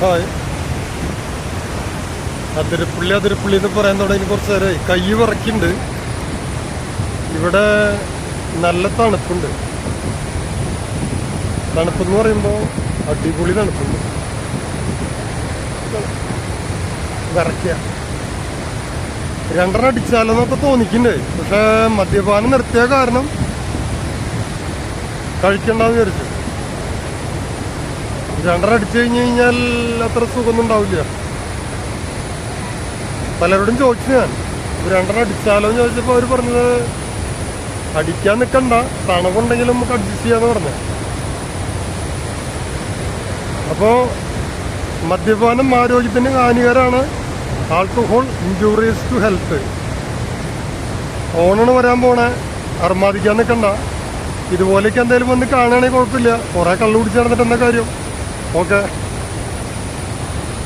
Hi. Athirappilly എന്ന് പറയാൻ തുടങ്ങി കുറച്ച് നേരമായി. കൈ വിറയ്ക്കുന്നുണ്ട്. ഇവിടെ നല്ല തണുപ്പുണ്ട്. തണുപ്പെന്ന് പറയുമ്പോൾ അടിപൊളി തണുപ്പുണ്ട്. വിറയ്ക്കുക. രണ്ടെണ്ണം അടിച്ചാലെന്നൊക്കെ തോന്നിക്കുന്നുണ്ട്. പക്ഷെ മദ്യപാനം നിർത്തിയ കാരണം കഴിക്കണ്ടെന്ന് വിചാരിച്ചു. രണ്ടെണ്ണം അടിച്ചു കഴിഞ്ഞാൽ അത്ര സുഖമൊന്നും ഉണ്ടാവില്ല. പലരോടും ചോദിച്ചു ഞാൻ, രണ്ടെണ്ണം അടിച്ചാലോ എന്ന് ചോദിച്ചപ്പോൾ അവർ പറഞ്ഞത് അടിക്കാൻ നിൽക്കണ്ട, തണവുണ്ടെങ്കിലും നമുക്ക് അഡ്ജസ്റ്റ് ചെയ്യാന്ന് പറഞ്ഞു. അപ്പോൾ മദ്യപാനം ആരോഗ്യത്തിന് ഹാനികരമാണ്. Alcohol injuries to health. ഓണാണ് വരാൻ പോണേ, അർമാദിക്കാൻ നിൽക്കണ്ട. ഇതുപോലെയൊക്കെ എന്തെങ്കിലും വന്ന് കാണുകയാണെങ്കിൽ കുഴപ്പമില്ല. കുറേ കള്ളു കുടിച്ച് നടന്നിട്ട് എന്താ കാര്യം? ഓക്കെ.